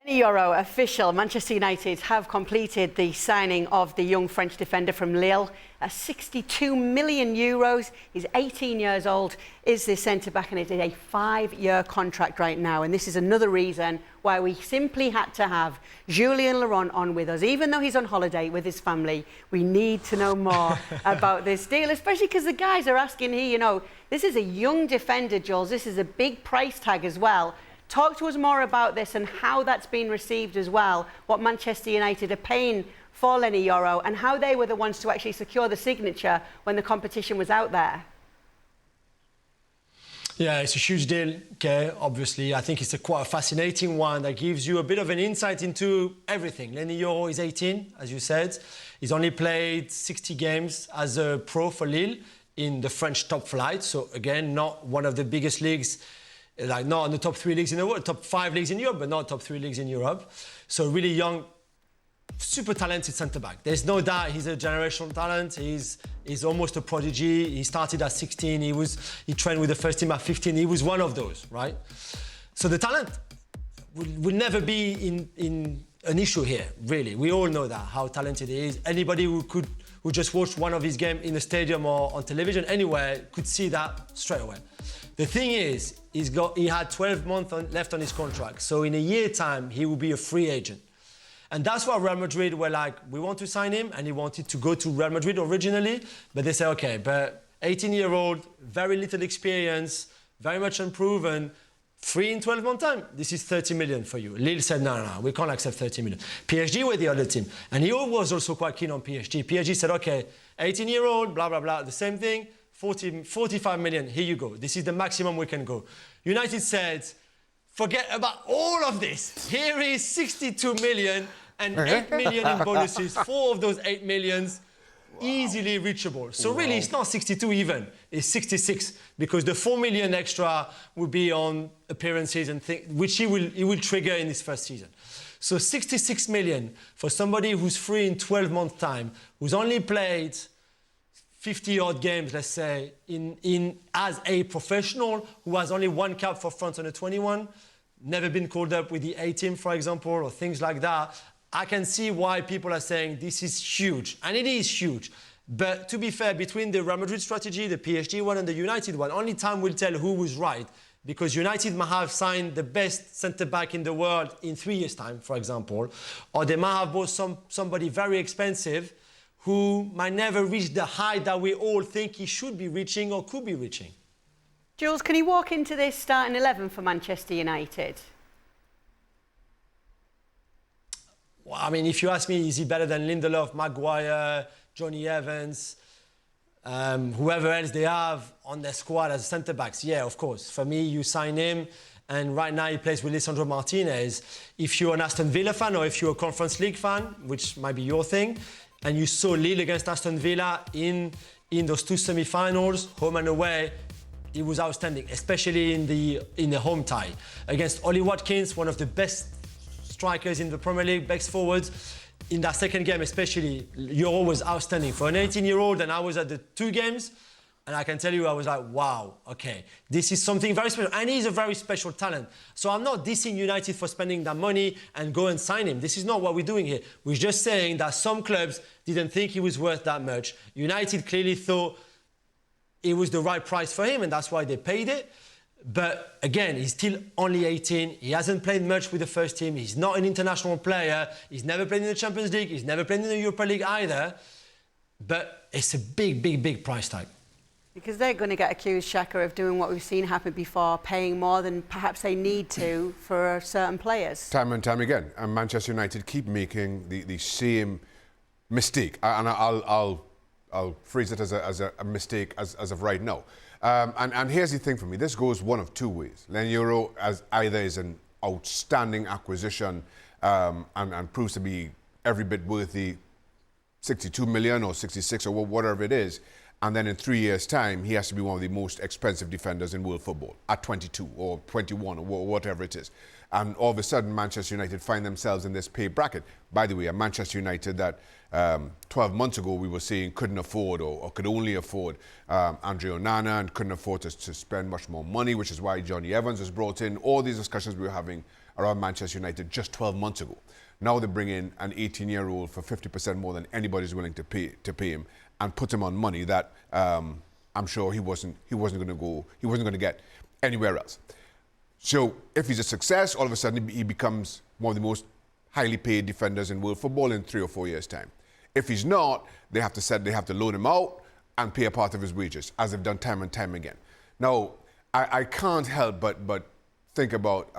Leny Yoro, official. Manchester United have completed the signing of the young French defender from Lille. 62 million euros. He's 18 years old, is this centre-back, and it is a 5-year contract right now. And this is another reason why we simply had to have Julien Laurens on with us. Even though he's on holiday with his family, we need to know more about this deal, especially because the guys are asking here, you know, this is a young defender, Jules. This is a big price tag as well. Talk to us more about this and how that's been received as well, what Manchester United are paying for Leny Yoro and how they were the ones to actually secure the signature when the competition was out there. Yeah, it's a huge deal, okay, obviously. I think it's quite a fascinating one that gives you a bit of an insight into everything. Leny Yoro is 18, as you said. He's only played 60 games as a pro for Lille in the French top flight. So, again, not one of the biggest leagues, like not in the top 3 leagues in the world, top 5 leagues in Europe, but not top 3 leagues in Europe. So really young, super talented centre-back. There's no doubt he's a generational talent. He's almost a prodigy. He started at 16. He trained with the first team at 15. He was one of those, right? So the talent will never be in an issue here, really. We all know that, how talented he is. Anybody who just watched one of his games in a stadium or on television, anywhere, could see that straight away. The thing is, he had 12 months left on his contract. So in a year's time, he will be a free agent. And that's why Real Madrid were like, we want to sign him. And he wanted to go to Real Madrid originally. But they said, OK, but 18-year-old, very little experience, very much unproven, free in 12 months' time. This is 30 million for you. Lille said, no, we can't accept 30 million. PSG were the other team. And he was also quite keen on PSG. PSG said, OK, 18-year-old, blah, blah, blah, the same thing. 45 million, here you go. This is the maximum we can go. United said, forget about all of this. Here is 62 million and 8 million in bonuses. 4 of those 8 millions easily reachable. So really, it's not 62 even, it's 66 because the 4 million extra will be on appearances and things, which he will trigger in his first season. So 66 million for somebody who's free in 12 months' time, who's only played 50-odd games, let's say, as a professional who has only 1 cap for France under 21, never been called up with the A team, for example, or things like that. I can see why people are saying this is huge, and it is huge. But to be fair, between the Real Madrid strategy, the PSG one, and the United one, only time will tell who was right. Because United might have signed the best centre-back in the world in 3 years' time, for example, or they might have bought somebody very expensive who might never reach the height that we all think he should be reaching or could be reaching. Jules, can you walk into this starting 11 for Manchester United? Well, I mean, if you ask me, is he better than Lindelof, Maguire, Johnny Evans, whoever else they have on their squad as centre-backs? Yeah, of course. For me, you sign him, and right now he plays with Lisandro Martinez. If you're an Aston Villa fan or if you're a Conference League fan, which might be your thing, and you saw Lille against Aston Villa in those 2 semi-finals, home and away, he was outstanding, especially in the home tie. Against Ollie Watkins, one of the best strikers in the Premier League, backs forwards. In that second game especially, Yoro was outstanding. For an 18-year-old, and I was at the 2 games, and I can tell you, I was like, wow, okay, this is something very special. And he's a very special talent. So I'm not dissing United for spending that money and go and sign him. This is not what we're doing here. We're just saying that some clubs didn't think he was worth that much. United clearly thought it was the right price for him, and that's why they paid it. But again, he's still only 18. He hasn't played much with the first team. He's not an international player. He's never played in the Champions League. He's never played in the Europa League either. But it's a big, big, big price tag. Because they're going to get accused, Shaka, of doing what we've seen happen before, paying more than perhaps they need to for certain players. Time and time again. And Manchester United keep making the same mistake. And I'll phrase it as a mistake as of right now. And here's the thing for me. This goes one of 2 ways. Leny Yoro either is an outstanding acquisition and proves to be every bit worth the 62 million or 66 or whatever it is. And then in 3 years' time, he has to be one of the most expensive defenders in world football at 22 or 21 or whatever it is. And all of a sudden, Manchester United find themselves in this pay bracket. By the way, a Manchester United that 12 months ago we were saying couldn't afford or could only afford Andre Onana and couldn't afford to spend much more money, which is why Johnny Evans was brought in. All these discussions we were having around Manchester United just 12 months ago. Now they bring in an 18-year-old for 50% more than anybody's willing to pay him, and put him on money that I'm sure he wasn't going to get anywhere else. So if he's a success, all of a sudden he becomes one of the most highly paid defenders in world football in 3 or 4 years' time. If he's not, they have to loan him out and pay a part of his wages, as they've done time and time again. Now, I can't help but think about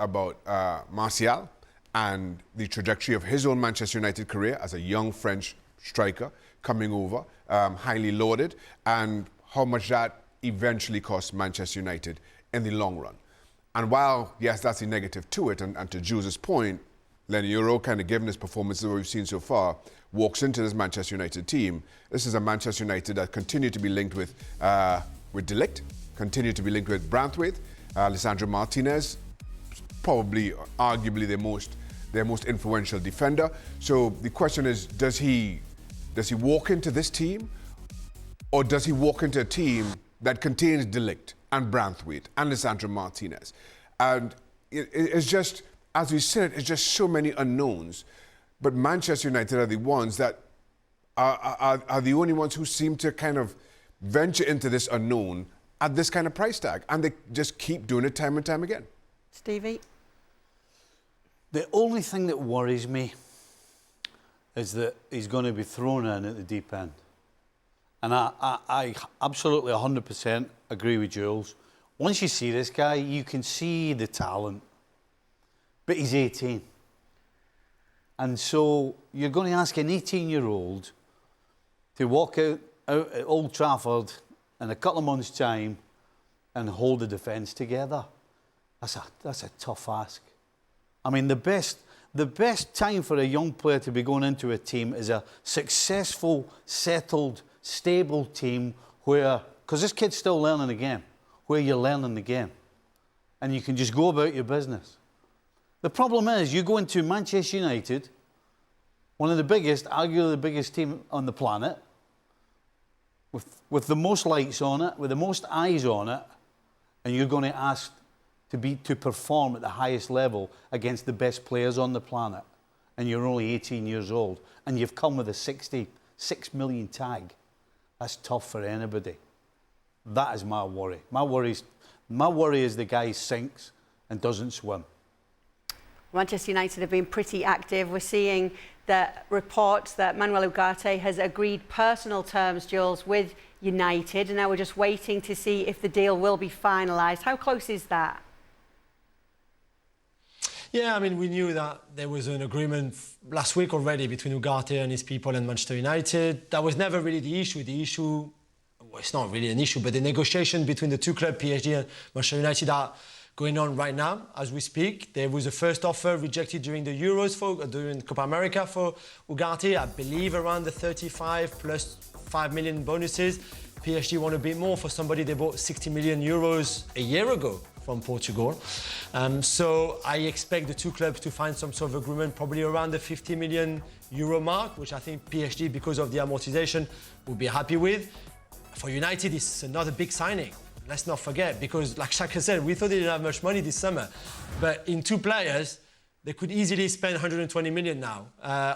Martial and the trajectory of his own Manchester United career as a young French striker coming over, highly lauded, and how much that eventually cost Manchester United in the long run. And while, yes, that's a negative to it, and to Jules' point, Leny Yoro, kind of given his performances that we've seen so far, walks into this Manchester United team. This is a Manchester United that continue to be linked with De Ligt, continue to be linked with Branthwaite, Lisandro Martinez, probably, arguably their most influential defender. So the question is, does he walk into this team, or does he walk into a team that contains De Ligt and Branthwaite and Lisandro Martinez? And it's just, as we said, it's just so many unknowns. But Manchester United are the ones that are the only ones who seem to kind of venture into this unknown at this kind of price tag. And they just keep doing it time and time again. Stevie? The only thing that worries me is that he's going to be thrown in at the deep end. And I absolutely 100% agree with Jules. Once you see this guy, you can see the talent. But he's 18. And so you're going to ask an 18-year-old to walk out at Old Trafford in a couple of months' time and hold the defence together. That's a tough ask. I mean, the best time for a young player to be going into a team is a successful, settled, stable team where, because this kid's still learning the game, where you're learning the game. And you can just go about your business. The problem is, you go into Manchester United, one of the biggest, arguably the biggest team on the planet, with the most lights on it, with the most eyes on it, and you're going to ask to perform at the highest level against the best players on the planet, and you're only 18 years old, and you've come with a 66 million tag. That's tough for anybody. That is my worry. My worry is the guy sinks and doesn't swim. Manchester United have been pretty active. We're seeing the reports that Manuel Ugarte has agreed personal terms, Jules, with United, and now we're just waiting to see if the deal will be finalised. How close is that? Yeah, I mean, we knew that there was an agreement last week already between Ugarte and his people and Manchester United. That was never really the issue. The issue, well, it's not really an issue, but the negotiation between the two clubs, PSG and Manchester United, are going on right now as we speak. There was a first offer rejected during the Euros, during Copa America for Ugarte, I believe around the 35 plus 5 million bonuses. PSG want a bit more for somebody they bought 60 million euros a year ago from Portugal. So I expect the two clubs to find some sort of agreement probably around the 50 million euro mark, which I think PSG, because of the amortization, will be happy with. For United, it's another big signing. Let's not forget, because like Shaka said, we thought they didn't have much money this summer. But in two players, they could easily spend 120 million now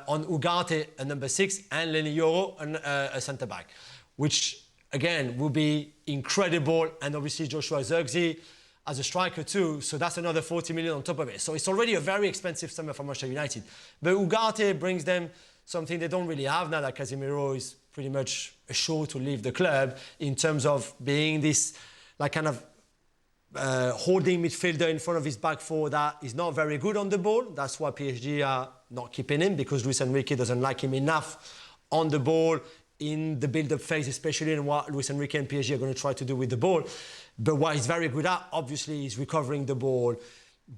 on Ugarte, a number 6, and Leny Yoro, a centre-back, which, again, will be incredible. And obviously Joshua Zirkzee as a striker too, so that's another 40 million on top of it. So it's already a very expensive summer for Manchester United. But Ugarte brings them something they don't really have now that Casemiro is pretty much sure to leave the club, in terms of being this like kind of holding midfielder in front of his back four that is not very good on the ball. That's why PSG are not keeping him, because Luis Enrique doesn't like him enough on the ball in the build-up phase, especially in what Luis Enrique and PSG are going to try to do with the ball. But what he's very good at, obviously, is recovering the ball,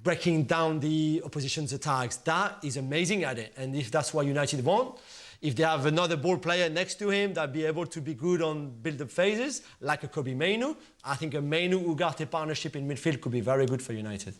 breaking down the opposition's attacks. That is amazing at it. And if that's what United want, if they have another ball player next to him that be able to be good on build-up phases, like a Kobbie Mainoo, I think a Mainoo-Ugarte partnership in midfield could be very good for United.